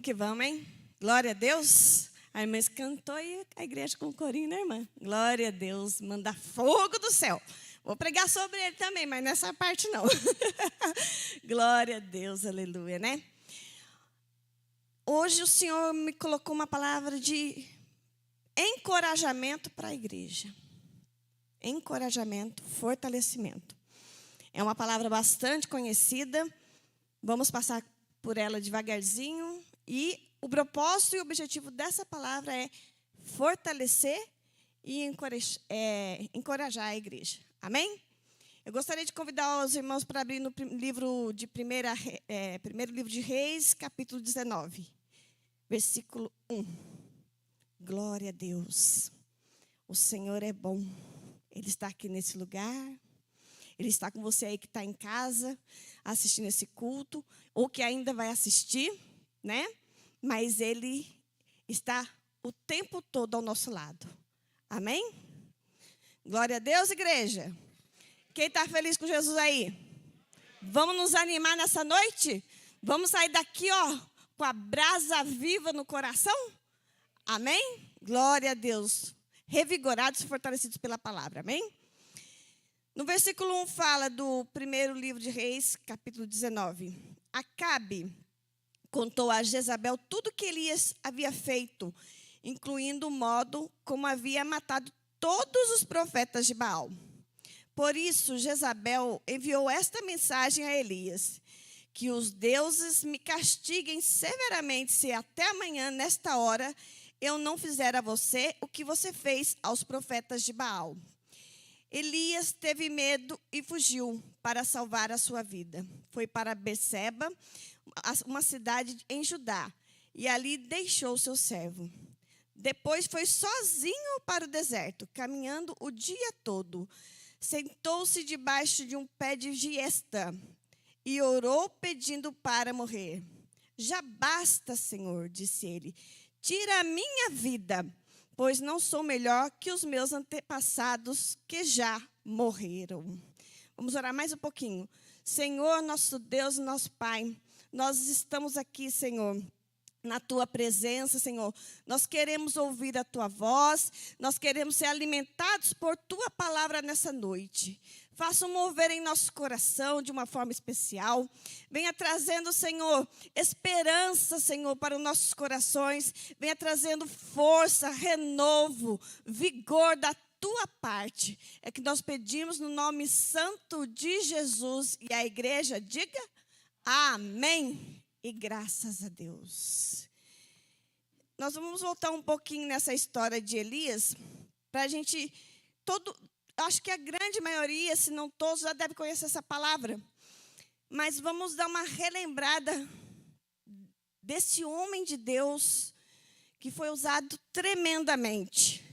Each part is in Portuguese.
que vamos, hein? Glória a Deus. A irmã cantou e a igreja com o corinho, né, irmã? Glória a Deus, manda fogo do céu. Vou pregar sobre ele também, mas nessa parte não. Glória a Deus, aleluia, né? Hoje o Senhor me colocou uma palavra de encorajamento para a igreja. Encorajamento, fortalecimento. É uma palavra bastante conhecida. Vamos passar por ela devagarzinho. E o propósito e o objetivo dessa palavra é fortalecer e encorajar a igreja. Amém? Eu gostaria de convidar os irmãos para abrir no livro de primeiro livro de Reis, capítulo 19, versículo 1. Glória a Deus. O Senhor é bom. Ele está aqui nesse lugar. Ele está com você aí que está em casa, assistindo esse culto, ou que ainda vai assistir, né? Mas Ele está o tempo todo ao nosso lado. Amém? Glória a Deus, igreja. Quem está feliz com Jesus aí? Vamos nos animar nessa noite? Vamos sair daqui, ó, com a brasa viva no coração? Amém? Glória a Deus. Revigorados e fortalecidos pela palavra. Amém? No versículo 1 fala do primeiro livro de Reis, capítulo 19. Acabe contou a Jezabel tudo que Elias havia feito, incluindo o modo como havia matado todos os profetas de Baal. Por isso, Jezabel enviou esta mensagem a Elias: que os deuses me castiguem severamente se até amanhã, nesta hora, eu não fizer a você o que você fez aos profetas de Baal. Elias teve medo e fugiu para salvar a sua vida. Foi para Berseba, uma cidade em Judá, e ali deixou seu servo. Depois foi sozinho para o deserto, caminhando o dia todo. Sentou-se debaixo de um pé de giesta e orou pedindo para morrer. Já basta, Senhor, disse ele, tira a minha vida, pois não sou melhor que os meus antepassados que já morreram. Vamos orar mais um pouquinho. Senhor, nosso Deus e nosso Pai, nós estamos aqui, Senhor, na Tua presença, Senhor. Nós queremos ouvir a Tua voz, nós queremos ser alimentados por Tua palavra nessa noite. Faça um mover em nosso coração de uma forma especial. Venha trazendo, Senhor, esperança, Senhor, para os nossos corações. Venha trazendo força, renovo, vigor da Tua parte. É que nós pedimos no nome santo de Jesus. E a igreja diga amém. E graças a Deus. Nós vamos voltar um pouquinho nessa história de Elias, para a gente, acho que a grande maioria, se não todos, já deve conhecer essa palavra. Mas vamos dar uma relembrada desse homem de Deus que foi usado tremendamente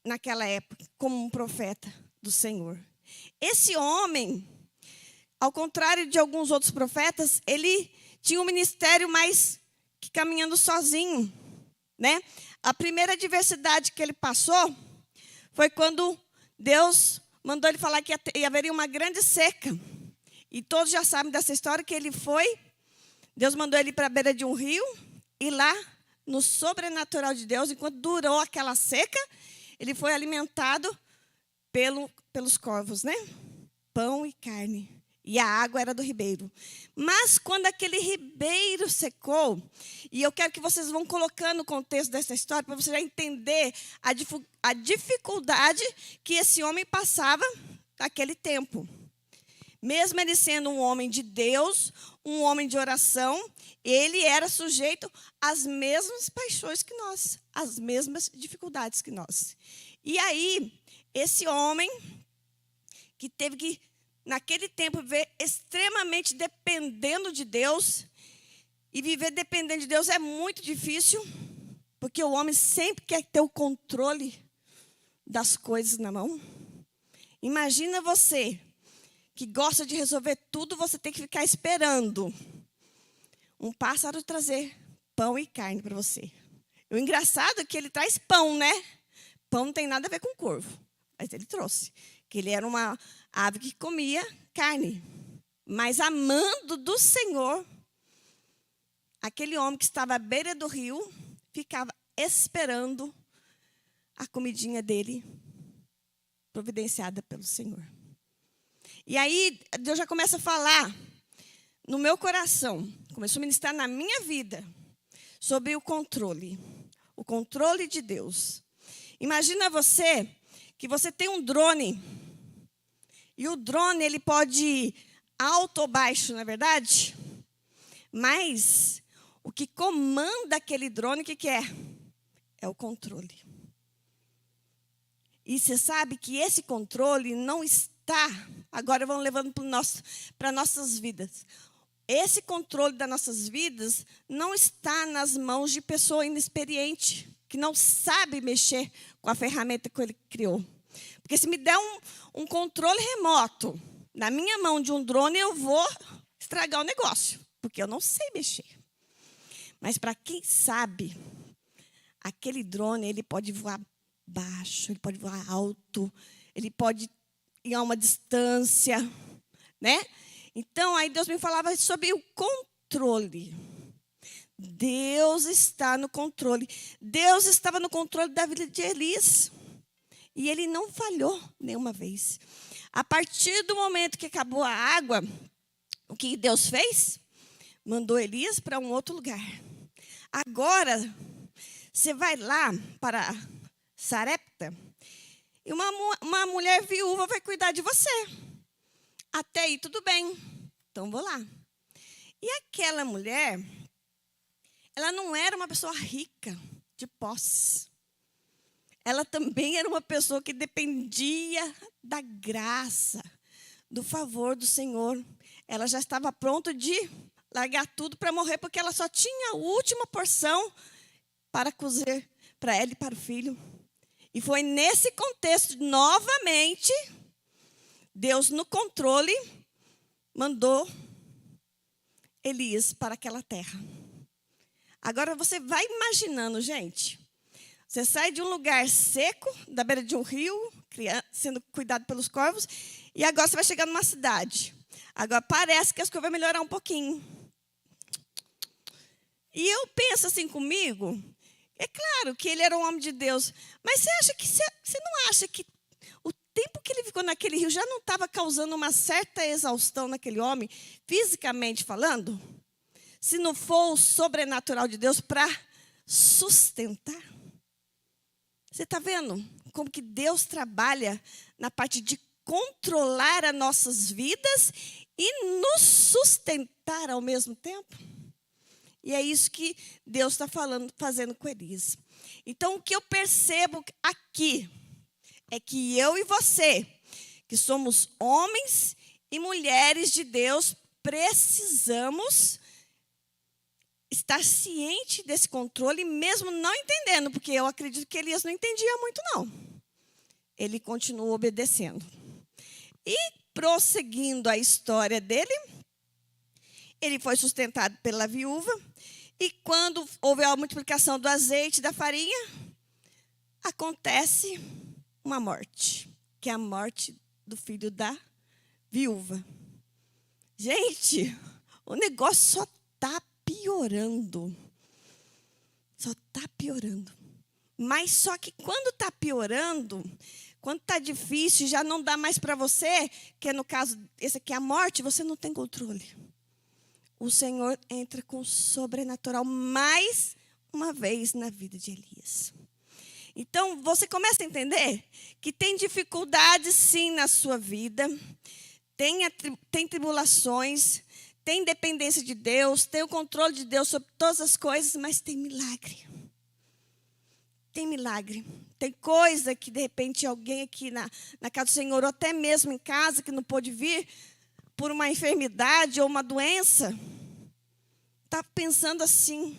naquela época como um profeta do Senhor. Esse homem, ao contrário de alguns outros profetas, ele tinha um ministério mais que caminhando sozinho, né? A primeira adversidade que ele passou foi quando Deus mandou ele falar que haveria uma grande seca. E todos já sabem dessa história que ele foi. Deus mandou ele para a beira de um rio. E lá, no sobrenatural de Deus, enquanto durou aquela seca, ele foi alimentado pelos corvos, né? Pão e carne. E a água era do ribeiro. Mas quando aquele ribeiro secou, e eu quero que vocês vão colocando o contexto dessa história, para você já entender a dificuldade que esse homem passava naquele tempo. Mesmo ele sendo um homem de Deus, um homem de oração, ele era sujeito às mesmas paixões que nós, às mesmas dificuldades que nós. E aí, esse homem que teve que naquele tempo, viver extremamente dependendo de Deus. E viver dependendo de Deus é muito difícil, porque o homem sempre quer ter o controle das coisas na mão. Imagina você, que gosta de resolver tudo, você tem que ficar esperando um pássaro trazer pão e carne para você. O engraçado é que ele traz pão, né? Pão não tem nada a ver com corvo, mas ele trouxe. Que ele era uma ave que comia carne. Mas amando do Senhor, aquele homem que estava à beira do rio ficava esperando a comidinha dele, providenciada pelo Senhor. E aí, Deus já começa a falar no meu coração, começou a ministrar na minha vida, sobre o controle de Deus. Imagina você, que você tem um drone, e o drone ele pode ir alto ou baixo, não é verdade? Mas o que comanda aquele drone, o que é? É o controle. E você sabe que esse controle não está, agora vamos levando para nossas vidas. Esse controle das nossas vidas não está nas mãos de pessoa inexperiente, que não sabe mexer com a ferramenta que ele criou. Porque se me der um controle remoto na minha mão de um drone, eu vou estragar o negócio, porque eu não sei mexer. Mas para quem sabe, aquele drone ele pode voar baixo, ele pode voar alto, ele pode ir a uma distância, né? Então, aí Deus me falava sobre o controle. Deus está no controle. Deus estava no controle da vida de Elias. E ele não falhou nenhuma vez. A partir do momento que acabou a água, o que Deus fez? Mandou Elias para um outro lugar. Agora, você vai lá para Sarepta e uma mulher viúva vai cuidar de você. Até aí tudo bem. Então vou lá. E aquela mulher, ela não era uma pessoa rica de posses. Ela também era uma pessoa que dependia da graça, do favor do Senhor. Ela já estava pronta de largar tudo para morrer, porque ela só tinha a última porção para cozer para ela e para o filho. E foi nesse contexto, novamente, Deus no controle mandou Elias para aquela terra. Agora você vai imaginando, gente. Você sai de um lugar seco, da beira de um rio, sendo cuidado pelos corvos, e agora você vai chegar numa cidade. Agora parece que as coisas vão melhorar um pouquinho. E eu penso assim comigo, é claro que ele era um homem de Deus, mas você não acha que o tempo que ele ficou naquele rio já não estava causando uma certa exaustão naquele homem, fisicamente falando? Se não for o sobrenatural de Deus para sustentar. Você está vendo como que Deus trabalha na parte de controlar as nossas vidas e nos sustentar ao mesmo tempo? E é isso que Deus está fazendo com Elias. Então, o que eu percebo aqui é que eu e você, que somos homens e mulheres de Deus, precisamos estar ciente desse controle, mesmo não entendendo, porque eu acredito que Elias não entendia muito, não. Ele continuou obedecendo. E, prosseguindo a história dele, ele foi sustentado pela viúva, e quando houve a multiplicação do azeite e da farinha, acontece uma morte, que é a morte do filho da viúva. Gente, o negócio só está piorando. Só está piorando. Mas só que quando está piorando, quando está difícil, já não dá mais para você, que é no caso, esse aqui é a morte, você não tem controle. O Senhor entra com o sobrenatural mais uma vez na vida de Elias. Então, você começa a entender que tem dificuldades, sim, na sua vida, tem tribulações, tem dependência de Deus, tem o controle de Deus sobre todas as coisas, mas tem milagre. Tem milagre. Tem coisa que, de repente, alguém aqui na casa do Senhor, ou até mesmo em casa, que não pôde vir por uma enfermidade ou uma doença, está pensando assim: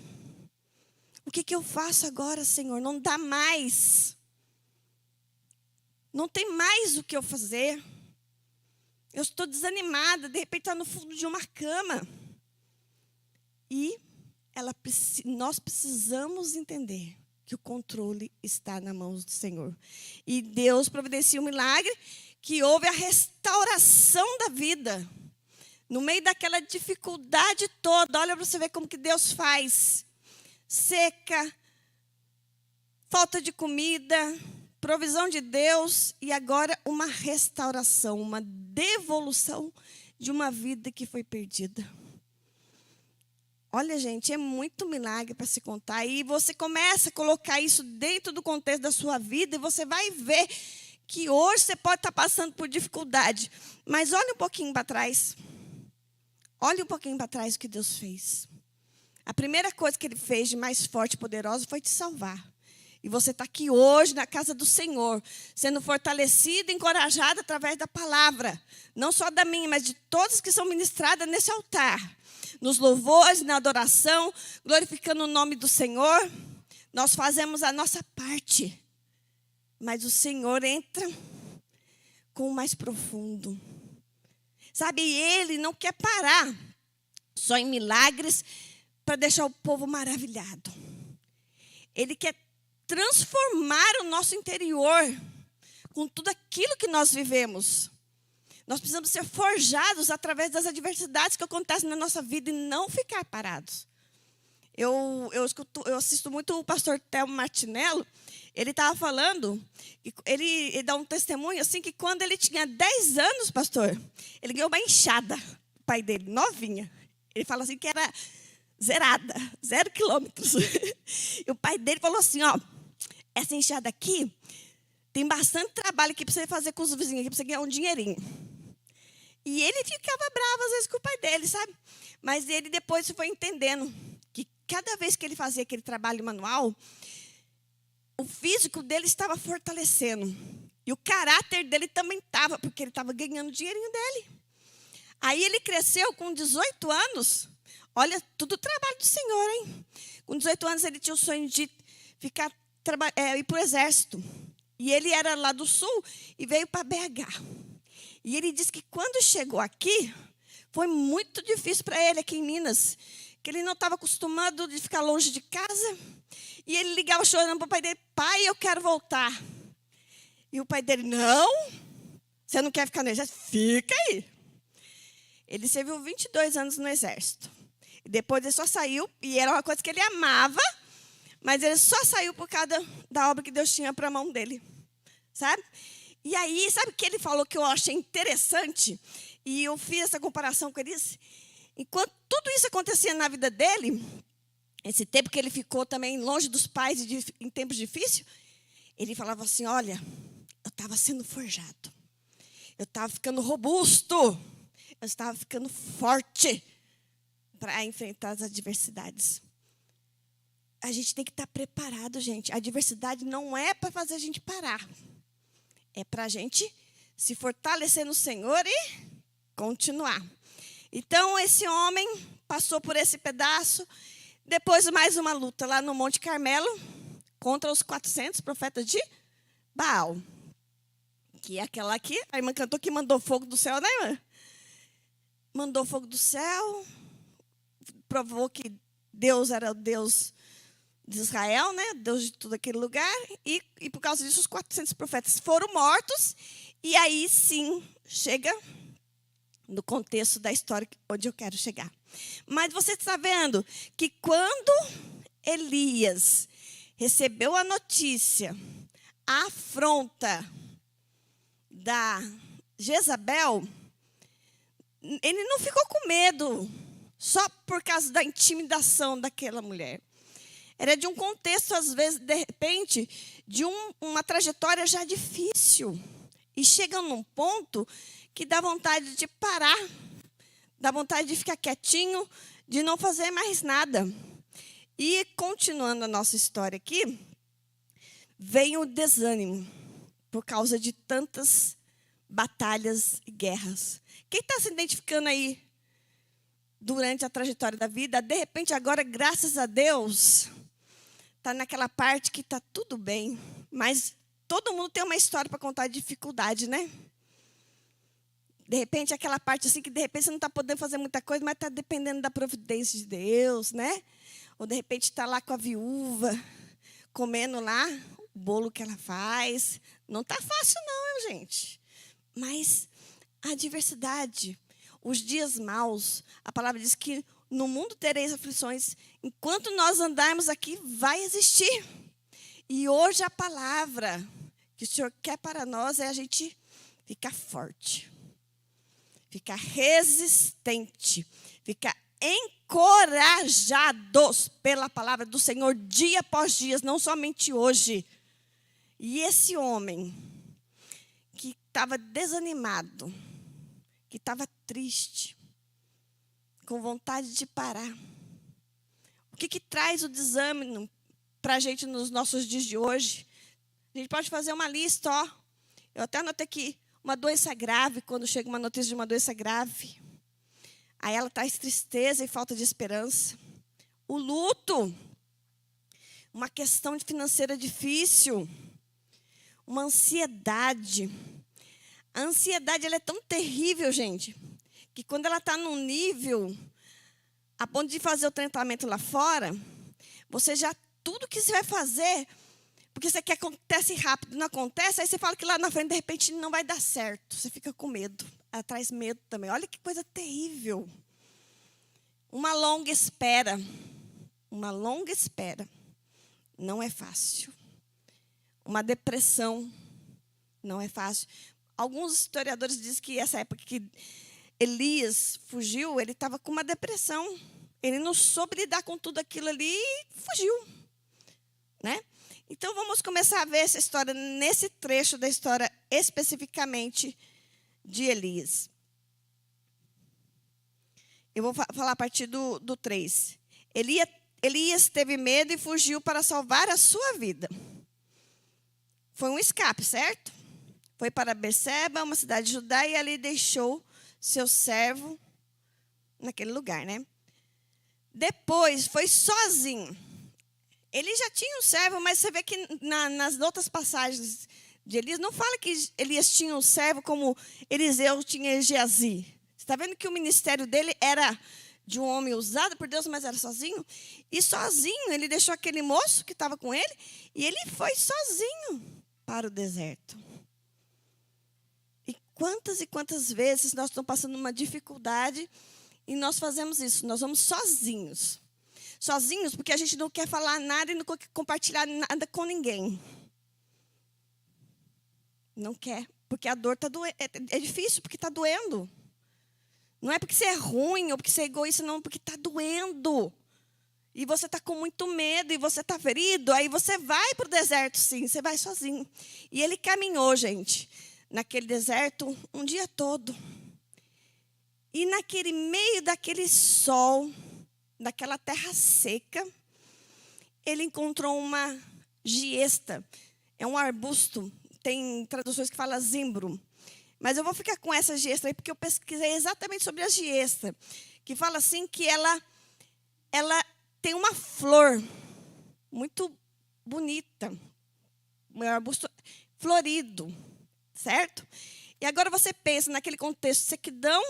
o que eu faço agora, Senhor? Não dá mais. Não tem mais o que eu fazer. Eu estou desanimada, de repente está no fundo de uma cama. E nós precisamos entender que o controle está nas mãos do Senhor. E Deus providencia um milagre, que houve a restauração da vida No meio daquela dificuldade toda, olha para você ver como que Deus faz. Seca, falta de comida, provisão de Deus e agora uma restauração, uma devolução de uma vida que foi perdida. Olha, gente, é muito milagre para se contar. E você começa a colocar isso dentro do contexto da sua vida e você vai ver que hoje você pode estar passando por dificuldade. Mas olha um pouquinho para trás. Olha um pouquinho para trás o que Deus fez. A primeira coisa que Ele fez de mais forte e poderosa foi te salvar. E você está aqui hoje na casa do Senhor, sendo fortalecido e encorajado através da palavra. Não só da minha, mas de todas que são ministradas nesse altar. Nos louvores, na adoração, glorificando o nome do Senhor. Nós fazemos a nossa parte. Mas o Senhor entra com o mais profundo. Sabe, Ele não quer parar só em milagres para deixar o povo maravilhado. Ele quer transformar o nosso interior com tudo aquilo que nós vivemos. Nós precisamos ser forjados através das adversidades que acontecem na nossa vida e não ficar parados. Eu assisto muito o pastor Thelmo Martinello. Ele estava falando, ele dá um testemunho assim, que quando ele tinha 10 anos, pastor, ele ganhou uma enxada, o pai dele, novinha. Ele fala assim que era zerada, 0 quilômetros. E o pai dele falou assim, ó, essa enxada aqui, tem bastante trabalho aqui para você fazer com os vizinhos, aqui para você ganhar um dinheirinho. E ele ficava bravo às vezes com o pai dele, sabe? Mas ele depois foi entendendo que cada vez que ele fazia aquele trabalho manual, o físico dele estava fortalecendo. E o caráter dele também estava, porque ele estava ganhando o dinheirinho dele. Aí ele cresceu com 18 anos. Olha, tudo trabalho do Senhor, hein? Com 18 anos ele tinha o sonho de ir para o exército. E ele era lá do sul e veio para BH. E ele disse que quando chegou aqui, foi muito difícil para ele aqui em Minas. Que ele não estava acostumado de ficar longe de casa. E ele ligava chorando para o pai dele, pai, eu quero voltar. E o pai dele, não, você não quer ficar no exército? Fica aí. Ele serviu 22 anos no exército. E depois ele só saiu, e era uma coisa que ele amava, mas ele só saiu por causa da obra que Deus tinha para a mão dele. Sabe? E aí, sabe o que ele falou que eu achei interessante? E eu fiz essa comparação com ele. Enquanto tudo isso acontecia na vida dele, esse tempo que ele ficou também longe dos pais em tempos difíceis, ele falava assim, olha, eu estava sendo forjado. Eu estava ficando robusto. Eu estava ficando forte para enfrentar as adversidades. A gente tem que estar preparado, gente. A adversidade não é para fazer a gente parar. É para a gente se fortalecer no Senhor e continuar. Então, esse homem passou por esse pedaço. Depois, mais uma luta lá no Monte Carmelo contra os 400 profetas de Baal. Que é aquela aqui. A irmã cantou que mandou fogo do céu, né, irmã? Mandou fogo do céu. Provou que Deus era o Deus de Israel, né? Deus de todo aquele lugar. E por causa disso, os 400 profetas foram mortos. E aí, sim, chega no contexto da história onde eu quero chegar. Mas você está vendo que quando Elias recebeu a notícia, a afronta da Jezabel, ele não ficou com medo só por causa da intimidação daquela mulher. Era de um contexto, às vezes, de repente, de uma trajetória já difícil. E chega num ponto que dá vontade de parar, dá vontade de ficar quietinho, de não fazer mais nada. E, continuando a nossa história aqui, vem o desânimo por causa de tantas batalhas e guerras. Quem está se identificando aí durante a trajetória da vida, de repente agora, graças a Deus, está naquela parte que está tudo bem, mas todo mundo tem uma história para contar de dificuldade, né? De repente, aquela parte assim que de repente você não está podendo fazer muita coisa, mas está dependendo da providência de Deus, né? Ou de repente está lá com a viúva, comendo lá o bolo que ela faz. Não está fácil não, gente. Mas a adversidade, os dias maus, a palavra diz que no mundo tereis aflições. Enquanto nós andarmos aqui, vai existir. E hoje a palavra que o Senhor quer para nós é a gente ficar forte, ficar resistente, ficar encorajados pela palavra do Senhor dia após dia, não somente hoje. E esse homem que estava desanimado, que estava triste, com vontade de parar. O que traz o desânimo para a gente nos nossos dias de hoje? A gente pode fazer uma lista, ó. Eu até anotei aqui, uma doença grave, quando chega uma notícia de uma doença grave. Aí ela traz tristeza e falta de esperança. O luto, uma questão financeira difícil, uma ansiedade. A ansiedade ela é tão terrível, gente, que quando ela está num nível a ponto de fazer o tratamento lá fora, você já, tudo que você vai fazer, porque você quer que acontece rápido, não acontece, aí você fala que lá na frente, de repente, não vai dar certo. Você fica com medo. Ela traz medo também. Olha que coisa terrível. Uma longa espera. Uma longa espera. Não é fácil. Uma depressão. Não é fácil. Alguns historiadores dizem que essa época que Elias fugiu, ele estava com uma depressão. Ele não soube lidar com tudo aquilo ali e fugiu. Né? Então, vamos começar a ver essa história, nesse trecho da história, especificamente de Elias. Eu vou falar a partir do 3. Elias teve medo e fugiu para salvar a sua vida. Foi um escape, certo? Foi para Berseba, uma cidade de Judá, e ali deixou seu servo naquele lugar, né? Depois, foi sozinho. Ele já tinha um servo, mas você vê que nas outras passagens de Elias, não fala que Elias tinha um servo como Eliseu tinha Geazi. Você está vendo que o ministério dele era de um homem usado por Deus, mas era sozinho? E sozinho, ele deixou aquele moço que estava com ele, e ele foi sozinho para o deserto. E quantas vezes nós estamos passando uma dificuldade e nós fazemos isso, nós vamos sozinhos. Sozinhos, porque a gente não quer falar nada e não quer compartilhar nada com ninguém. Não quer, porque a dor está doendo. É difícil, porque está doendo. Não é porque você é ruim ou porque você é egoísta, não, porque está doendo. E você está com muito medo e você está ferido, aí você vai para o deserto, sim, você vai sozinho. E ele caminhou, gente, naquele deserto um dia todo. E naquele meio daquele sol, daquela terra seca, ele encontrou uma giesta. É um arbusto, tem traduções que falam zimbro. Mas eu vou ficar com essa giesta aí, porque eu pesquisei exatamente sobre a giesta, que fala assim que ela tem uma flor muito bonita, um arbusto florido, certo? E agora você pensa naquele contexto de sequidão,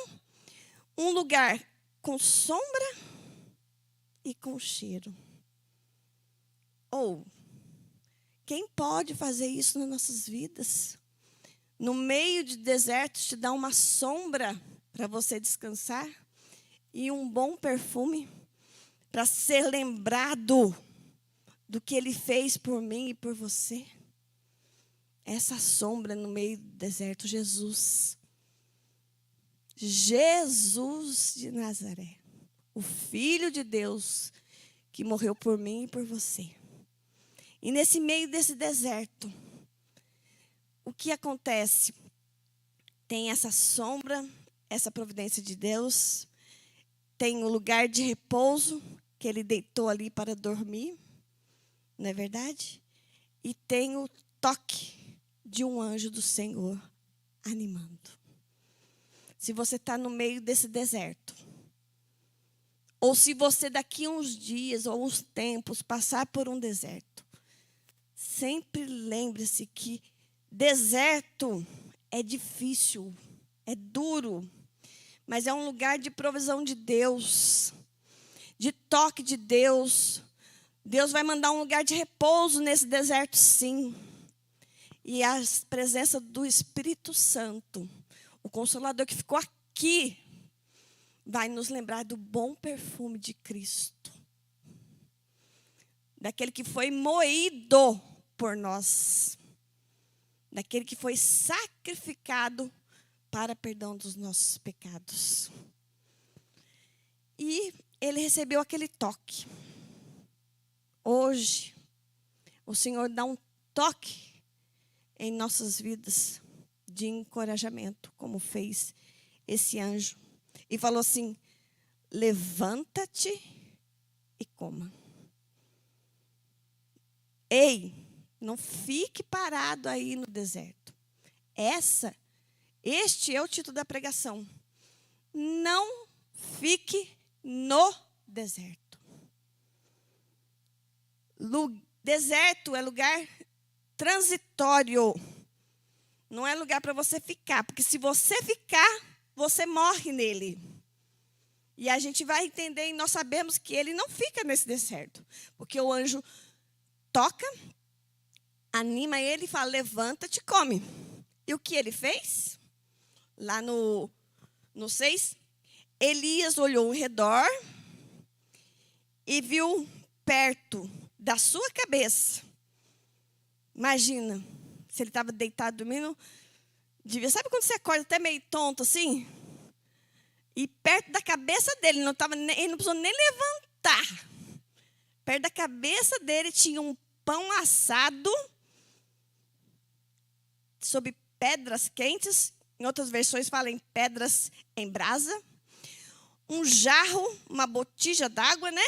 um lugar com sombra e com cheiro. Ou, quem pode fazer isso nas nossas vidas? No meio de desertos, te dá uma sombra para você descansar e um bom perfume para ser lembrado do que Ele fez por mim e por você. Essa sombra no meio do deserto, Jesus. Jesus de Nazaré. O Filho de Deus que morreu por mim e por você. E nesse meio desse deserto, o que acontece? Tem essa sombra, essa providência de Deus, tem o lugar de repouso, que ele deitou ali para dormir, não é verdade? E tem o toque de um anjo do Senhor animando. Se você está no meio desse deserto, ou se você daqui a uns dias ou uns tempos passar por um deserto, sempre lembre-se que deserto é difícil, é duro, mas é um lugar de provisão de Deus, de toque de Deus. Deus vai mandar um lugar de repouso nesse deserto, sim. E a presença do Espírito Santo, o Consolador que ficou aqui, vai nos lembrar do bom perfume de Cristo. Daquele que foi moído por nós. Daquele que foi sacrificado para perdão dos nossos pecados. E ele recebeu aquele toque. Hoje, o Senhor dá um toque em nossas vidas de encorajamento, como fez esse anjo. E falou assim: levanta-te e coma. Ei, não fique parado aí no deserto. Este é o título da pregação. Não fique no deserto. Deserto é lugar transitório. Não é lugar para você ficar, porque se você ficar, você morre nele. E a gente vai entender e nós sabemos que ele não fica nesse deserto, porque o anjo toca, anima ele e fala: levanta-te e come. E o que ele fez? Lá no 6, Elias olhou ao redor e viu perto da sua cabeça. Imagina, se ele estava deitado dormindo, sabe quando você acorda até meio tonto assim? E perto da cabeça dele, ele não precisou nem levantar. Perto da cabeça dele tinha um pão assado sobre pedras quentes. Em outras versões falam em pedras em brasa. Um jarro, uma botija d'água, né?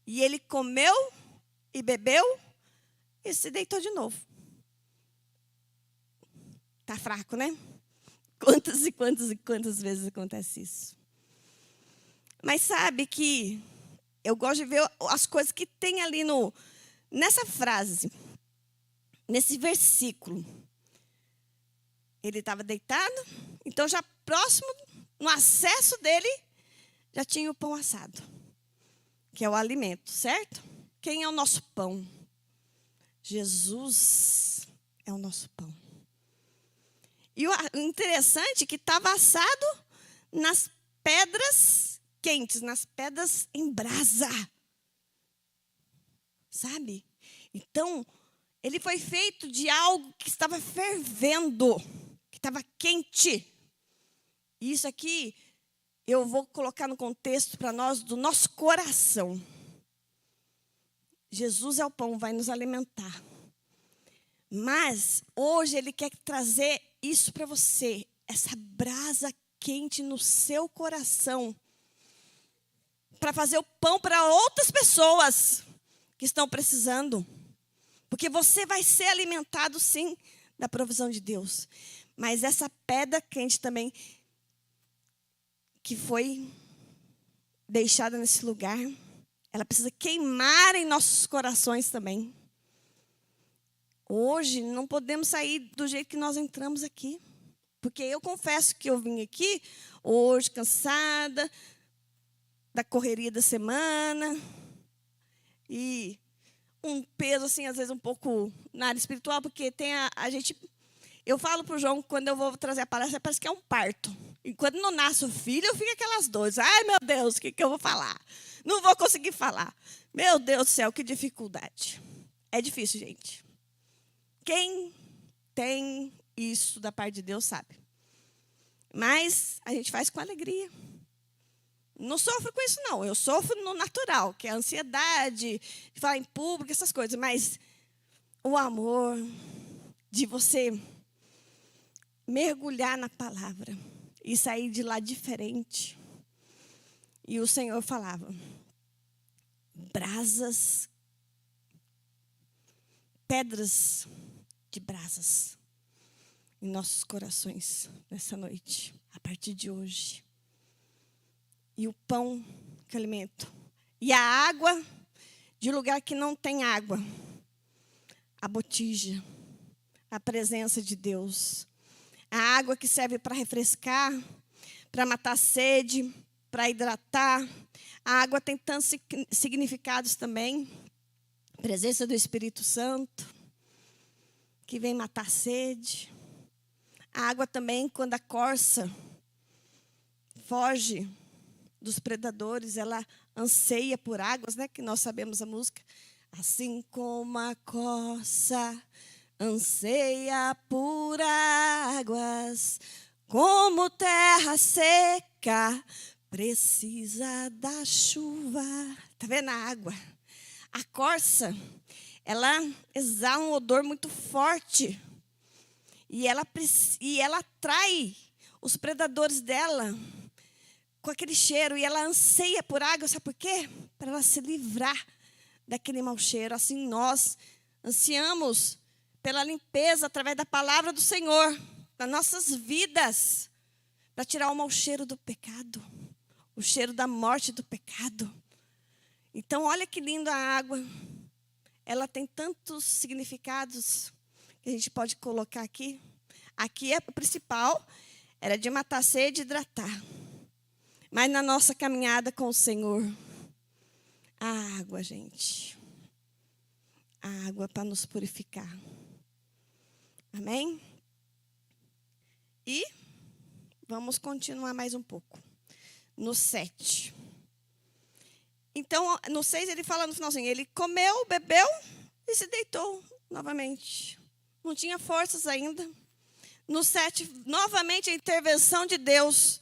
E ele comeu e bebeu e se deitou de novo. Tá fraco, né? Quantas vezes acontece isso? Mas sabe que eu gosto de ver as coisas que tem ali nessa frase, nesse versículo. Ele estava deitado, então já próximo, no acesso dele, já tinha o pão assado, que é o alimento, certo? Quem é o nosso pão? Jesus é o nosso pão. E o interessante é que estava assado nas pedras quentes, nas pedras em brasa. Sabe? Então, ele foi feito de algo que estava fervendo, que estava quente. E isso aqui eu vou colocar no contexto para nós do nosso coração. Jesus é o pão, vai nos alimentar. Mas hoje ele quer trazer isso para você, essa brasa quente no seu coração, para fazer o pão para outras pessoas que estão precisando. Porque você vai ser alimentado, sim, da provisão de Deus. Mas essa pedra quente também, que foi deixada nesse lugar, ela precisa queimar em nossos corações também. Hoje não podemos sair do jeito que nós entramos aqui. Porque eu confesso que eu vim aqui hoje cansada da correria da semana. E um peso, assim, às vezes um pouco na área espiritual, porque tem a gente... Eu falo para o João, quando eu vou trazer a palestra, parece que é um parto. E quando não nasce o filho, eu fico aquelas dores. Ai, meu Deus, o que eu vou falar? Não vou conseguir falar. Meu Deus do céu, que dificuldade. É difícil, gente. Quem tem isso da parte de Deus sabe. Mas a gente faz com alegria. Não sofro com isso, não. Eu sofro no natural, que é a ansiedade, de falar em público, essas coisas. Mas o amor de você mergulhar na palavra e sair de lá diferente. E o Senhor falava: brasas, pedras de brasas em nossos corações nessa noite, a partir de hoje. E o pão que alimento. E a água de lugar que não tem água. A botija, a presença de Deus. A água que serve para refrescar, para matar a sede, para hidratar. A água tem tantos significados também. A presença do Espírito Santo, que vem matar a sede. A água também, quando a corça foge dos predadores, ela anseia por águas, né? Que nós sabemos a música. Assim como a corça anseia por águas, como terra seca precisa da chuva. Tá vendo a água? A corça, ela exala um odor muito forte. E ela atrai os predadores dela com aquele cheiro. E ela anseia por água, sabe por quê? Para ela se livrar daquele mau cheiro. Assim nós ansiamos pela limpeza através da palavra do Senhor, das nossas vidas, para tirar o mau cheiro do pecado, o cheiro da morte do pecado. Então, olha que linda a água. Ela tem tantos significados que a gente pode colocar aqui. Aqui é o principal, era de matar a sede e hidratar. Mas na nossa caminhada com o Senhor, a água, gente. A água para nos purificar. Amém? E vamos continuar mais um pouco. No 7. Então, no 6 ele fala no finalzinho, ele comeu, bebeu e se deitou novamente. Não tinha forças ainda. No 7, novamente a intervenção de Deus.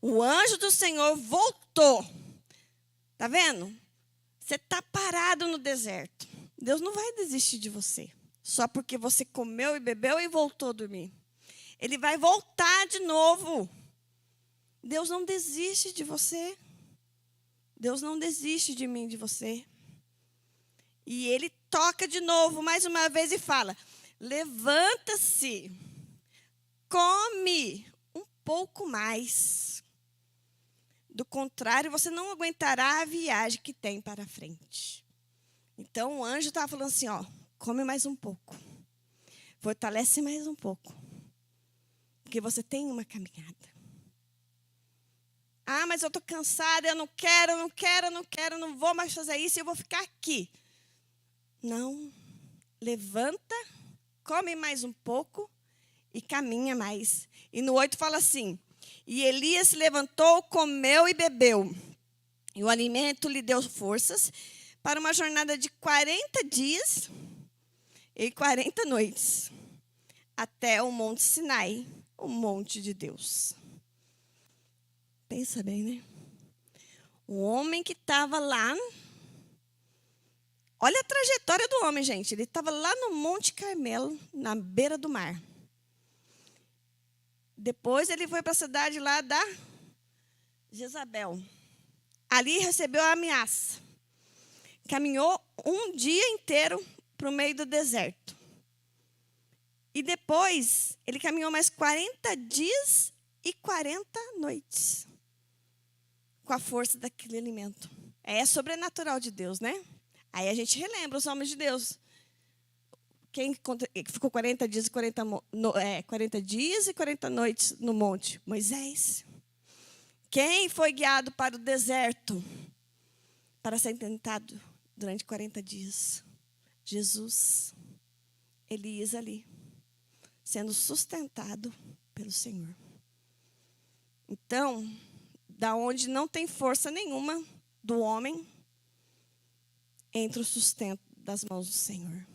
O anjo do Senhor voltou. Está vendo? Você está parado no deserto. Deus não vai desistir de você. Só porque você comeu e bebeu e voltou a dormir. Ele vai voltar de novo. Deus não desiste de você. Deus não desiste de mim, de você. E ele toca de novo, mais uma vez, e fala: levanta-se, come um pouco mais. Do contrário, você não aguentará a viagem que tem para frente. Então, o anjo estava falando assim, ó, come mais um pouco. Fortalece mais um pouco. Porque você tem uma caminhada. Ah, mas eu estou cansada, eu não quero, não vou mais fazer isso, eu vou ficar aqui. Não. Levanta, come mais um pouco e caminha mais. E no 8 fala assim, e Elias se levantou, comeu e bebeu. E o alimento lhe deu forças para uma jornada de 40 dias e 40 noites, até o Monte Sinai, o monte de Deus. Pensa bem, né? O homem que estava lá, olha a trajetória do homem, gente. Ele estava lá no Monte Carmelo, na beira do mar. Depois ele foi para a cidade lá da Jezabel. Ali recebeu a ameaça. Caminhou um dia inteiro para o meio do deserto. E depois ele caminhou mais 40 dias e 40 noites. Com a força daquele alimento. É sobrenatural de Deus, né? Aí a gente relembra os homens de Deus. Quem ficou 40 dias e 40 dias e 40 noites no monte? Moisés. Quem foi guiado para o deserto para ser tentado durante 40 dias? Jesus. Elias ali, sendo sustentado pelo Senhor. Então, da onde não tem força nenhuma do homem, entra o sustento das mãos do Senhor.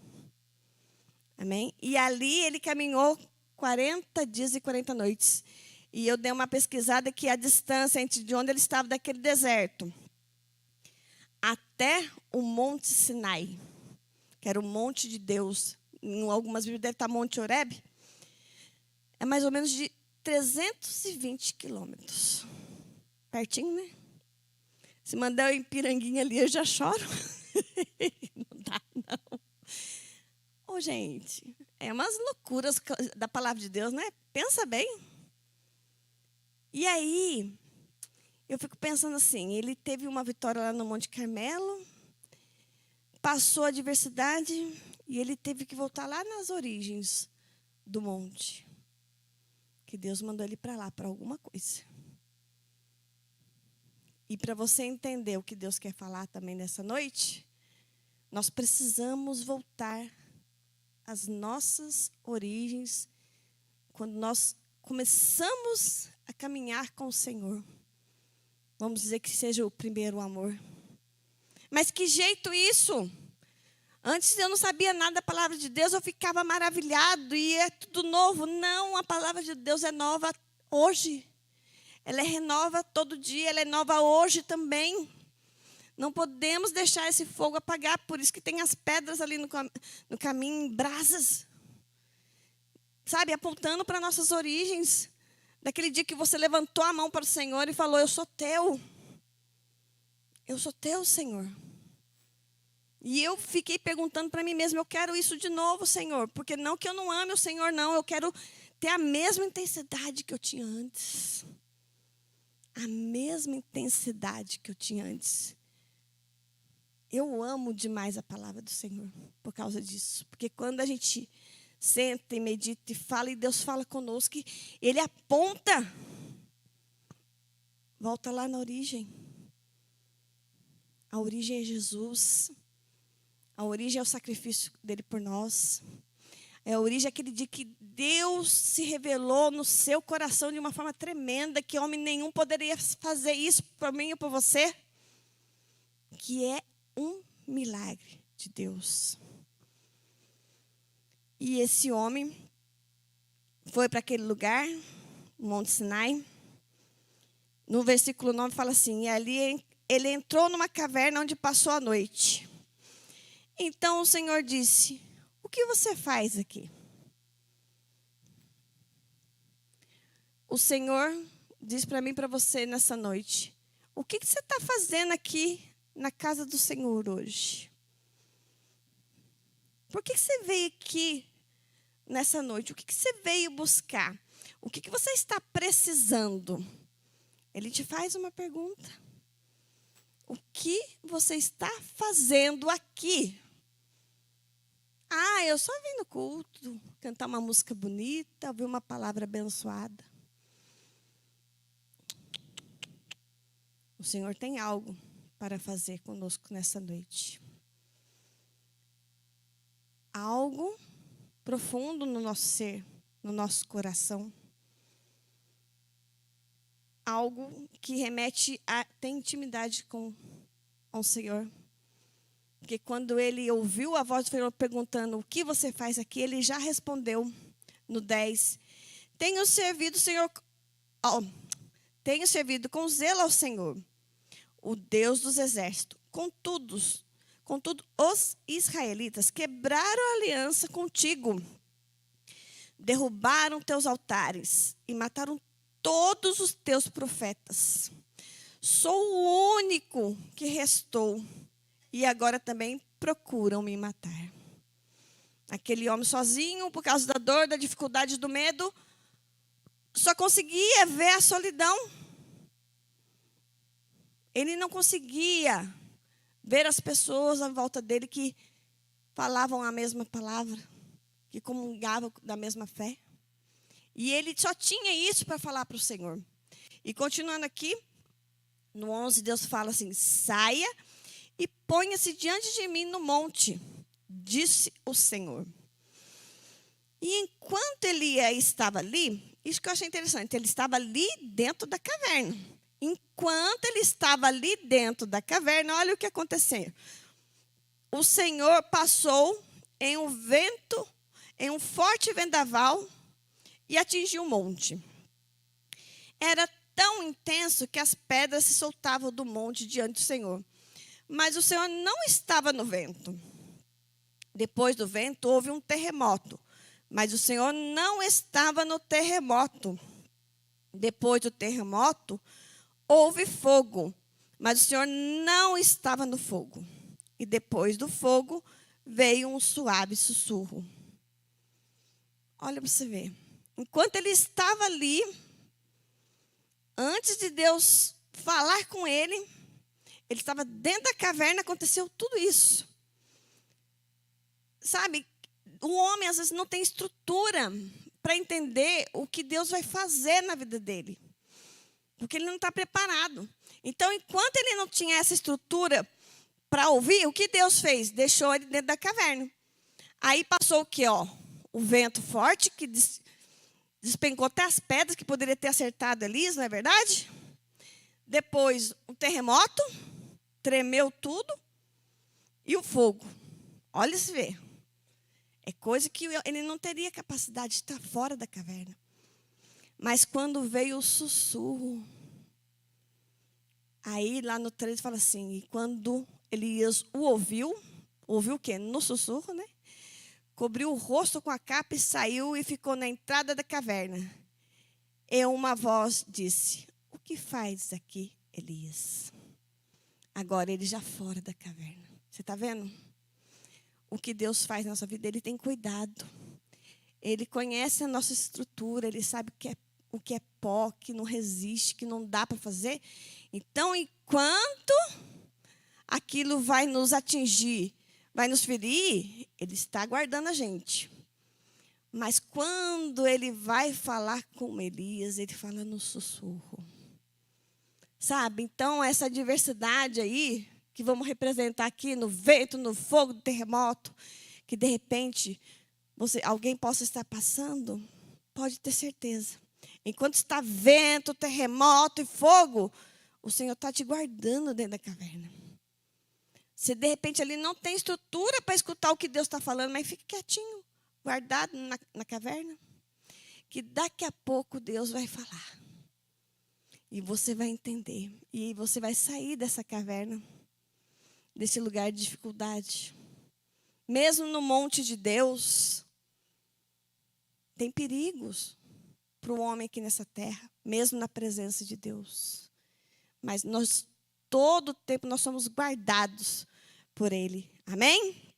Amém? E ali ele caminhou 40 dias e 40 noites. E eu dei uma pesquisada que a distância entre de onde ele estava daquele deserto até o Monte Sinai, que era o monte de Deus, em algumas Bíblias deve estar Monte Horebe, é mais ou menos de 320 quilômetros. Pertinho, né? Se mandar eu em Piranguinha ali, eu já choro. Não dá, não. Ô, gente, é umas loucuras da palavra de Deus, né? Pensa bem. E aí, eu fico pensando assim, ele teve uma vitória lá no Monte Carmelo, passou a adversidade e ele teve que voltar lá nas origens do monte. Que Deus mandou ele para lá, para alguma coisa. E para você entender o que Deus quer falar também nessa noite, nós precisamos voltar às nossas origens quando nós começamos a caminhar com o Senhor. Vamos dizer que seja o primeiro amor. Mas que jeito isso? Antes eu não sabia nada da palavra de Deus, eu ficava maravilhado e é tudo novo. Não, a palavra de Deus é nova hoje. Ela renova todo dia, ela é nova hoje também. Não podemos deixar esse fogo apagar, por isso que tem as pedras ali no caminho, em brasas. Sabe, apontando para nossas origens. Daquele dia que você levantou a mão para o Senhor e falou, eu sou teu. Eu sou teu, Senhor. E eu fiquei perguntando para mim mesma, eu quero isso de novo, Senhor. Porque não que eu não ame o Senhor, não. Eu quero ter a mesma intensidade que eu tinha antes. A mesma intensidade que eu tinha antes. Eu amo demais a palavra do Senhor por causa disso. Porque quando a gente senta e medita e fala, e Deus fala conosco, Ele aponta. Volta lá na origem. A origem é Jesus. A origem é o sacrifício dele por nós. A origem é aquele dia que Deus se revelou no seu coração de uma forma tremenda, que homem nenhum poderia fazer isso por mim ou por você. Que é um milagre de Deus. E esse homem foi para aquele lugar, Monte Sinai. No versículo 9 fala assim, e ali ele entrou numa caverna onde passou a noite. Então o Senhor disse, o que você faz aqui? O Senhor diz para mim e para você nessa noite, o que você está fazendo aqui na casa do Senhor hoje? Por que você veio aqui nessa noite? O que você veio buscar? O que você está precisando? Ele te faz uma pergunta. O que você está fazendo aqui? Ah, eu só vim no culto, cantar uma música bonita, ouvir uma palavra abençoada. O Senhor tem algo para fazer conosco nessa noite. Algo profundo no nosso ser, no nosso coração. Algo que remete a ter intimidade com o Senhor. Porque quando ele ouviu a voz do Senhor perguntando o que você faz aqui, ele já respondeu no 10. Tenho servido com zelo ao Senhor, o Deus dos exércitos. Contudo, os israelitas quebraram a aliança contigo, derrubaram teus altares e mataram todos os teus profetas. Sou o único que restou. E agora também procuram me matar. Aquele homem sozinho, por causa da dor, da dificuldade, do medo, só conseguia ver a solidão. Ele não conseguia ver as pessoas à volta dele que falavam a mesma palavra, que comungavam da mesma fé. E ele só tinha isso para falar para o Senhor. E continuando aqui, no 11, Deus fala assim, saia e ponha-se diante de mim no monte, disse o Senhor. E enquanto ele estava ali, isso que eu achei interessante, ele estava ali dentro da caverna. Enquanto ele estava ali dentro da caverna, olha o que aconteceu. O Senhor passou em um forte vendaval e atingiu o monte. Era tão intenso que as pedras se soltavam do monte diante do Senhor. Mas o Senhor não estava no vento. Depois do vento, houve um terremoto. Mas o Senhor não estava no terremoto. Depois do terremoto, houve fogo. Mas o Senhor não estava no fogo. E depois do fogo, veio um suave sussurro. Olha para você ver. Enquanto ele estava ali, antes de Deus falar com ele, ele estava dentro da caverna, aconteceu tudo isso. Sabe, o homem às vezes não tem estrutura para entender o que Deus vai fazer na vida dele. Porque ele não está preparado. Então, enquanto ele não tinha essa estrutura para ouvir, o que Deus fez? Deixou ele dentro da caverna. Aí passou o quê? O vento forte, que despencou até as pedras, que poderia ter acertado Elias, não é verdade? Depois, o terremoto, tremeu tudo, e o fogo. Olha se vê. É coisa que ele não teria capacidade de estar fora da caverna. Mas quando veio o sussurro, aí lá no 13 fala assim, e quando Elias o ouviu o quê? No sussurro, né? Cobriu o rosto com a capa e saiu e ficou na entrada da caverna. E uma voz disse, o que faz aqui, Elias? Agora ele já fora da caverna. Você está vendo? O que Deus faz na nossa vida, Ele tem cuidado. Ele conhece a nossa estrutura, Ele sabe o que é pó, que não resiste, que não dá para fazer. Então, enquanto aquilo vai nos atingir, vai nos ferir, Ele está guardando a gente. Mas quando Ele vai falar com Elias, Ele fala no sussurro. Sabe? Então, essa diversidade aí, que vamos representar aqui no vento, no fogo, no terremoto, que de repente alguém possa estar passando, pode ter certeza. Enquanto está vento, terremoto e fogo, o Senhor está te guardando dentro da caverna. Se de repente ali não tem estrutura para escutar o que Deus está falando, mas fique quietinho, guardado na caverna, que daqui a pouco Deus vai falar. E você vai entender. E você vai sair dessa caverna, desse lugar de dificuldade. Mesmo no monte de Deus, tem perigos para o homem aqui nessa terra, mesmo na presença de Deus. Mas todo o tempo nós somos guardados por Ele. Amém?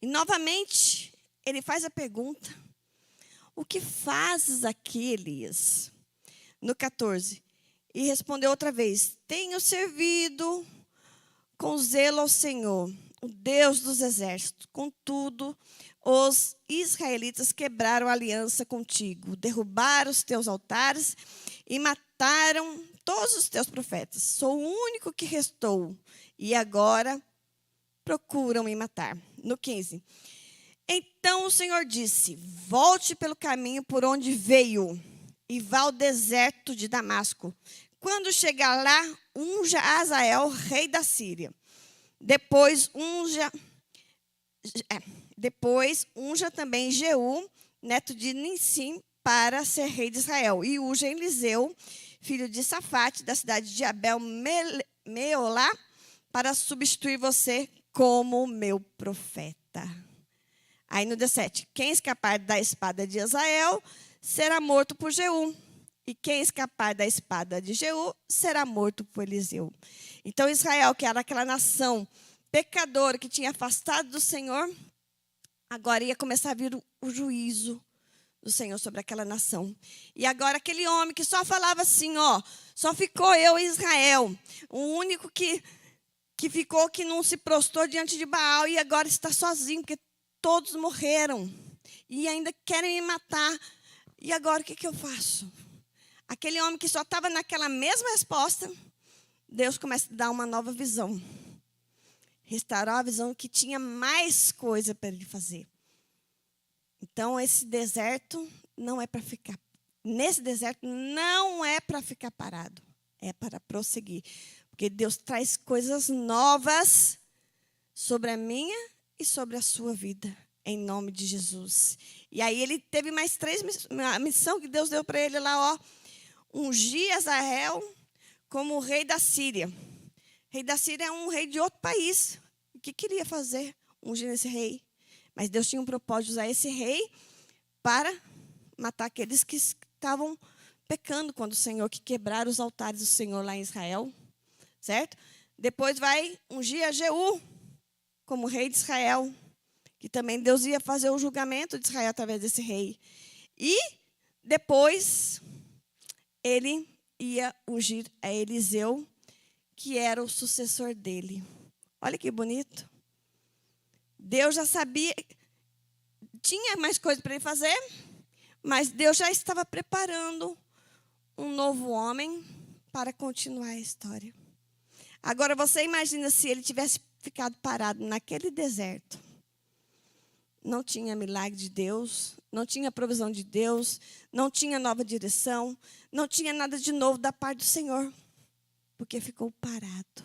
E novamente, ele faz a pergunta, o que fazes aqui, Elias? No 14, e respondeu outra vez, tenho servido com zelo ao Senhor, o Deus dos exércitos. Contudo, os israelitas quebraram a aliança contigo, derrubaram os teus altares e mataram todos os teus profetas. Sou o único que restou e agora procuram me matar. No 15. Então o Senhor disse, volte pelo caminho por onde veio e vá ao deserto de Damasco. Quando chegar lá, unja Azael, rei da Síria. Depois unja também Jeú, neto de Nissim, para ser rei de Israel. E unja Eliseu, filho de Safate, da cidade de Abel-Meolá, para substituir você como meu profeta. Aí no 17, quem escapar da espada de Azael será morto por Jeú. E quem escapar da espada de Jeú será morto por Eliseu. Então Israel, que era aquela nação pecadora que tinha afastado do Senhor, agora ia começar a vir o juízo do Senhor sobre aquela nação. E agora aquele homem que só falava assim, só ficou eu e Israel. O único que ficou, que não se prostrou diante de Baal e agora está sozinho, porque todos morreram. E ainda querem me matar. E agora o que eu faço? Aquele homem que só estava naquela mesma resposta, Deus começa a dar uma nova visão. Restaurar a visão que tinha mais coisa para ele fazer. Então, esse deserto não é para ficar. Nesse deserto não é para ficar parado. É para prosseguir. Porque Deus traz coisas novas sobre a minha e sobre a sua vida. Em nome de Jesus. E aí ele teve mais 3 a missão que Deus deu para ele lá, ungir Azael como rei da Síria. Rei da Síria é um rei de outro país. O que queria fazer? Ungir esse rei. Mas Deus tinha um propósito de usar esse rei para matar aqueles que estavam pecando quando o Senhor, que quebraram os altares do Senhor lá em Israel. Certo? Depois vai ungir a Jeú como rei de Israel. Que também Deus ia fazer o julgamento de Israel através desse rei. E depois ele ia ungir a Eliseu, que era o sucessor dele. Olha que bonito. Deus já sabia, tinha mais coisa para ele fazer, mas Deus já estava preparando um novo homem para continuar a história. Agora você imagina se ele tivesse ficado parado naquele deserto. Não tinha milagre de Deus, não tinha provisão de Deus, não tinha nova direção, não tinha nada de novo da parte do Senhor. porque ficou parado.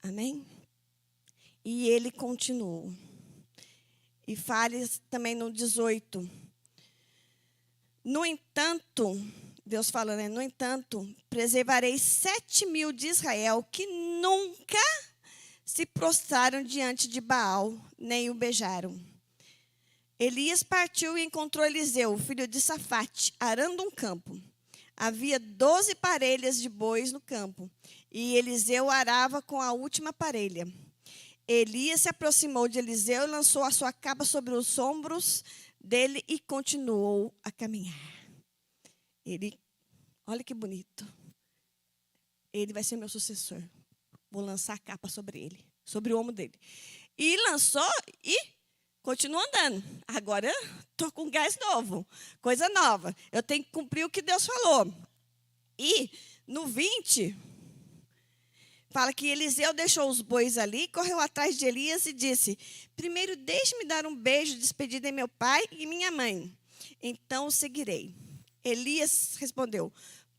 Amém? E ele continuou. E fale também no 18. No entanto, Deus fala, né? No entanto, preservarei 7.000 de Israel que nunca se prostraram diante de Baal, nem o beijaram. Elias partiu e encontrou Eliseu, filho de Safate, arando um campo. Havia 12 parelhas de bois no campo, e Eliseu arava com a última parelha. Elias se aproximou de Eliseu e lançou a sua capa sobre os ombros dele e continuou a caminhar. Olha que bonito. Ele vai ser meu sucessor. Vou lançar a capa sobre ele, sobre o ombro dele. E lançou e continuou andando. Agora estou com gás novo, coisa nova. Eu tenho que cumprir o que Deus falou. E no 20, fala que Eliseu deixou os bois ali, correu atrás de Elias e disse: primeiro deixe-me dar um beijo de despedida em meu pai e minha mãe. Então o seguirei. Elias respondeu: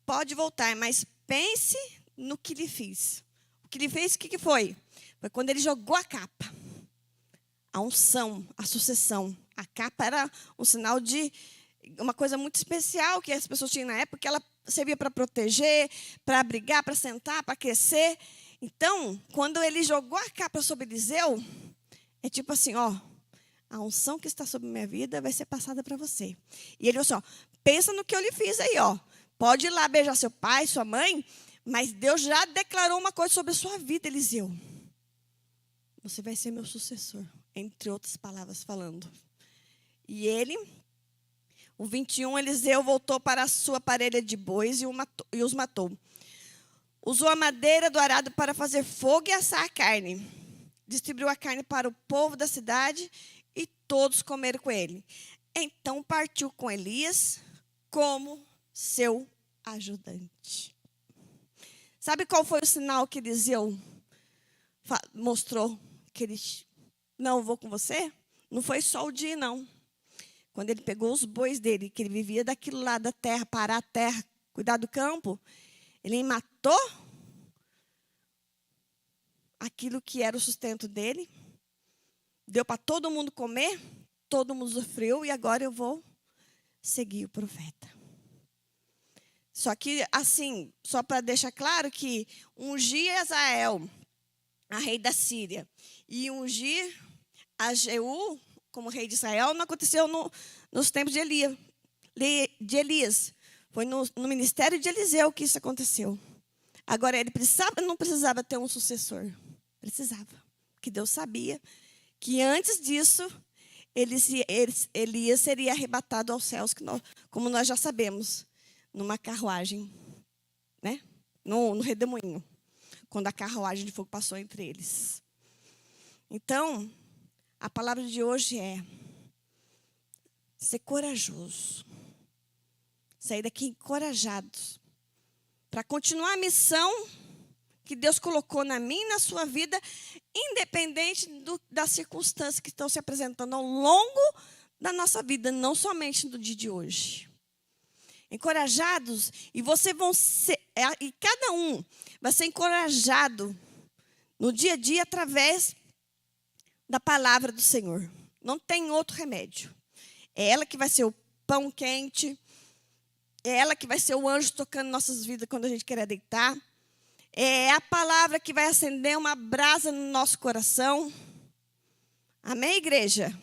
pode voltar, mas pense no que lhe fiz. O que lhe fez, o que foi? Foi quando ele jogou a capa. A unção, a sucessão. A capa era um sinal de uma coisa muito especial que as pessoas tinham na época, que ela servia para proteger, para abrigar, para sentar, para aquecer. Então, quando ele jogou a capa sobre Eliseu, é tipo assim, ó, a unção que está sobre minha vida vai ser passada para você. E ele falou assim, ó, pensa no que eu lhe fiz aí, ó. Pode ir lá beijar seu pai, sua mãe, mas Deus já declarou uma coisa sobre a sua vida, Eliseu. Você vai ser meu sucessor, entre outras palavras falando. E ele, o 21, Eliseu voltou para a sua parelha de bois e os matou. Usou a madeira do arado para fazer fogo e assar a carne. Distribuiu a carne para o povo da cidade e todos comeram com ele. Então partiu com Elias como seu ajudante. Sabe qual foi o sinal que Eliseu mostrou? Que ele, não, vou com você? Não foi só o dia, não. Quando ele pegou os bois dele, que ele vivia daquilo lá da terra, parar a terra, cuidar do campo, ele matou aquilo que era o sustento dele, deu para todo mundo comer, todo mundo sofreu, e agora eu vou seguir o profeta. Só que, assim, só para deixar claro que ungir Azael, a rei da Síria, e ungir a Jeú como rei de Israel, não aconteceu nos tempos de Elias. Foi no ministério de Eliseu que isso aconteceu. Agora, ele não precisava ter um sucessor. Precisava. Porque Deus sabia que antes disso, Elias seria arrebatado aos céus, como nós já sabemos, numa carruagem, né? No redemoinho, quando a carruagem de fogo passou entre eles. Então, a palavra de hoje é ser corajoso. Sair daqui encorajados para continuar a missão que Deus colocou na minha e na sua vida, independente das circunstâncias que estão se apresentando ao longo da nossa vida, não somente no dia de hoje. Encorajados, e e cada um vai ser encorajado no dia a dia através da palavra do Senhor. Não tem outro remédio. É ela que vai ser o pão quente, é ela que vai ser o anjo tocando nossas vidas quando a gente quer deitar. É a palavra que vai acender uma brasa no nosso coração. Amém, igreja?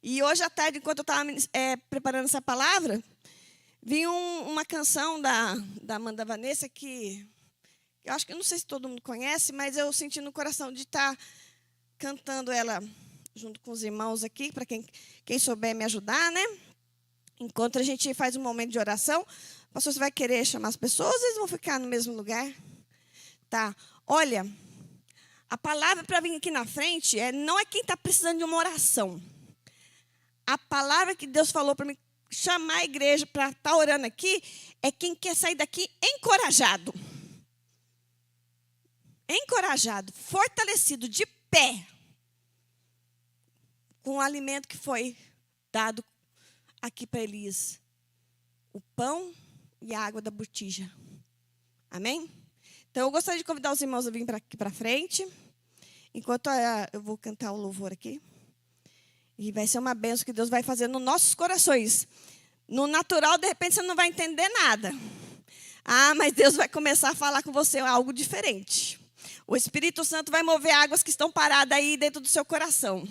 E hoje à tarde, enquanto eu estava preparando essa palavra, vi uma canção da Amanda Vanessa que eu acho que, não sei se todo mundo conhece, mas eu senti no coração de estar cantando ela junto com os irmãos aqui, para quem souber me ajudar, né? Enquanto a gente faz um momento de oração, o pastor, você vai querer chamar as pessoas, eles vão ficar no mesmo lugar? Tá. Olha, a palavra para vir aqui na frente não é quem está precisando de uma oração. A palavra que Deus falou para mim chamar a igreja para estar orando aqui é quem quer sair daqui encorajado. Encorajado, fortalecido, de pé, com o alimento que foi dado aqui para Elias. O pão e a água da botija. Amém? Então, eu gostaria de convidar os irmãos a virem aqui para frente. Enquanto eu vou cantar o louvor aqui. E vai ser uma bênção que Deus vai fazer nos nossos corações. No natural, de repente, você não vai entender nada. Mas Deus vai começar a falar com você algo diferente. O Espírito Santo vai mover águas que estão paradas aí dentro do seu coração.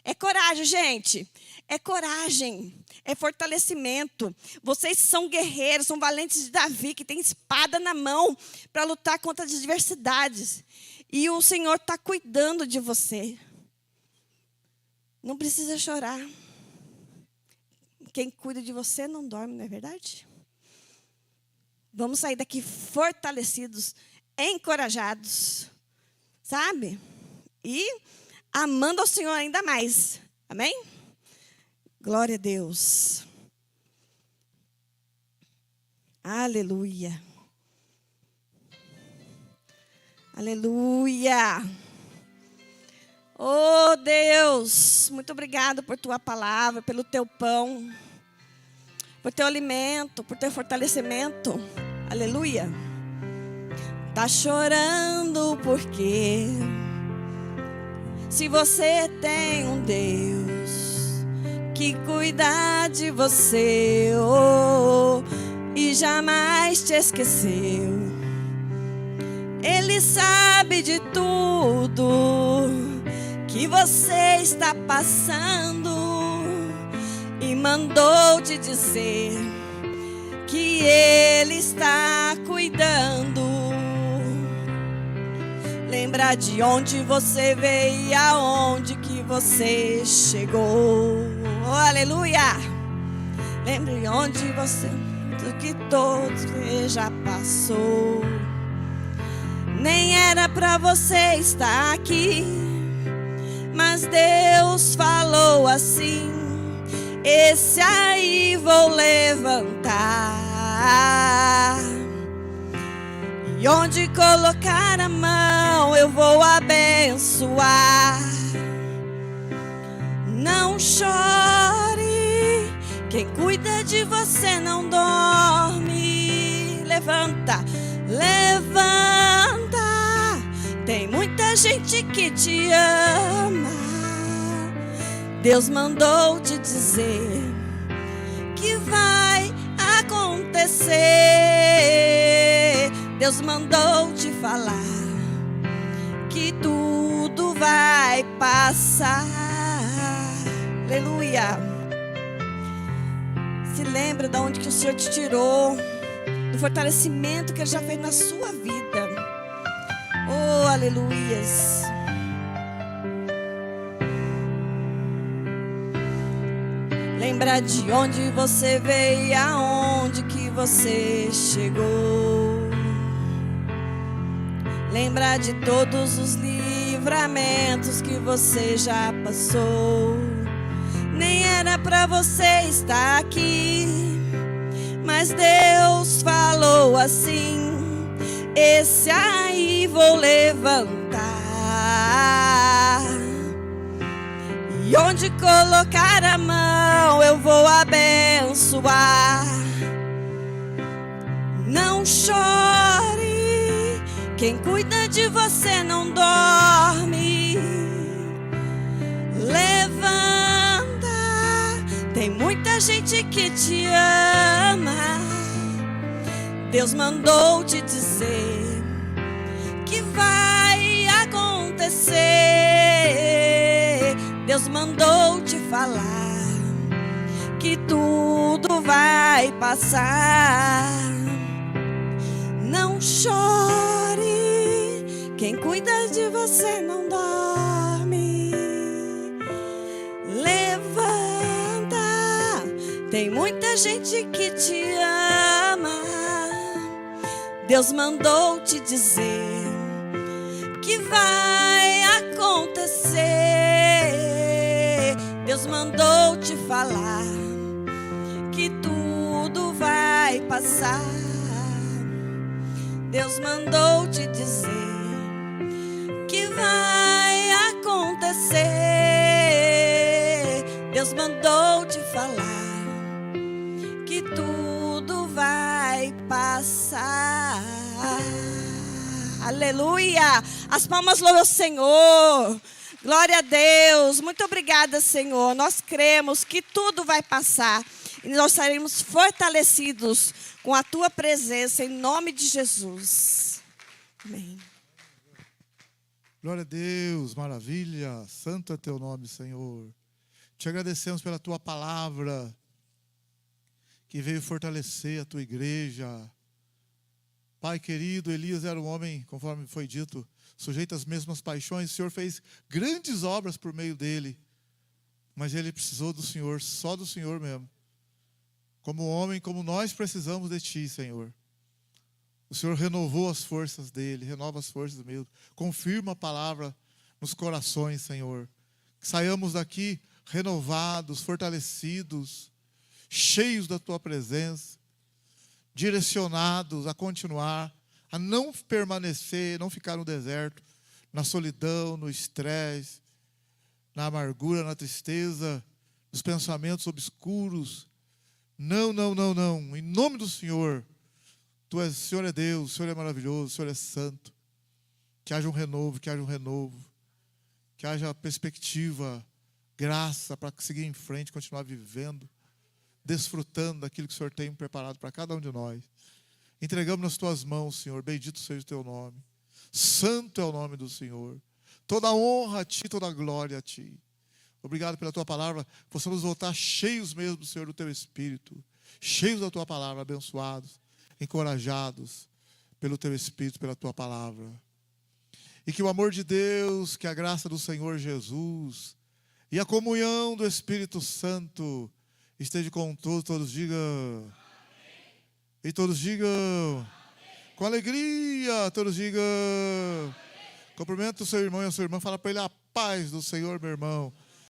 É coragem, gente. É coragem. É fortalecimento. Vocês são guerreiros, são valentes de Davi, que tem espada na mão para lutar contra as adversidades. E o Senhor está cuidando de você. Não precisa chorar. Quem cuida de você não dorme, não é verdade? Vamos sair daqui fortalecidos, encorajados, sabe? E amando ao Senhor ainda mais. Amém? Glória a Deus. Aleluia. Aleluia. Oh, Deus, muito obrigado por tua palavra, pelo teu pão, por teu alimento, por teu fortalecimento. Aleluia. Tá chorando porque se você tem um Deus que cuida de você, e jamais te esqueceu. Ele sabe de tudo que você está passando e mandou te dizer que Ele está cuidando. Lembra de onde você veio e aonde que você chegou. Oh, aleluia! Lembre de onde você, do que todos já passou. Nem era pra você estar aqui, mas Deus falou assim: esse aí vou levantar, e onde colocar a mão eu vou abençoar. Não chore, quem cuida de você não dorme. Levanta, levanta, tem muita gente que te ama. Deus mandou te dizer que vai acontecer. Deus mandou te falar que tudo vai passar. Aleluia. Se lembra de onde que o Senhor te tirou, do fortalecimento que Ele já fez na sua vida. Oh, aleluias. Lembra de onde você veio e aonde que você chegou. Lembra de todos os livramentos que você já passou. Nem era pra você estar aqui, mas Deus falou assim: esse aí vou levantar, e onde colocar a mão eu vou abençoar. Não chore, quem cuida de você não dorme. Levanta, tem muita gente que te ama. Deus mandou te dizer que vai acontecer. Deus mandou te falar que tudo vai passar. Não chore, quem cuida de você não dorme. Levanta, tem muita gente que te ama. Deus mandou te dizer que vai acontecer. Deus mandou te falar que tudo vai passar. Deus mandou te dizer que vai acontecer. Deus mandou te falar que tudo vai passar. Aleluia. As palmas louvam o Senhor. Glória a Deus. Muito obrigada, Senhor. Nós cremos que tudo vai passar. E nós seremos fortalecidos com a tua presença, em nome de Jesus. Amém. Glória a Deus, maravilha. Santo é teu nome, Senhor. Te agradecemos pela tua palavra, que veio fortalecer a tua igreja. Pai querido, Elias era um homem, conforme foi dito, sujeito às mesmas paixões. O Senhor fez grandes obras por meio dele, mas ele precisou do Senhor, só do Senhor mesmo. Como homem, como nós precisamos de ti, Senhor. O Senhor renovou as forças dele, renova as forças mesmo. Confirma a palavra nos corações, Senhor. Que saiamos daqui renovados, fortalecidos, cheios da tua presença, direcionados a continuar, a não permanecer, não ficar no deserto, na solidão, no estresse, na amargura, na tristeza, nos pensamentos obscuros. Não, não, não, não. Em nome do Senhor, o Senhor é Deus, o Senhor é maravilhoso, o Senhor é santo. Que haja um renovo, que haja um renovo. Que haja perspectiva, graça para seguir em frente, continuar vivendo, desfrutando daquilo que o Senhor tem preparado para cada um de nós. Entregamos nas tuas mãos, Senhor, bendito seja o teu nome. Santo é o nome do Senhor. Toda honra a ti, toda glória a ti. Obrigado pela tua palavra, possamos voltar cheios mesmo, Senhor, do teu Espírito, cheios da tua palavra, abençoados, encorajados pelo teu Espírito, pela tua palavra. E que o amor de Deus, que a graça do Senhor Jesus e a comunhão do Espírito Santo esteja com todos digam. Amém. E todos digam. Amém. Com alegria, todos digam. Amém. Cumprimenta o seu irmão e a sua irmã, fala para ele a paz do Senhor, meu irmão.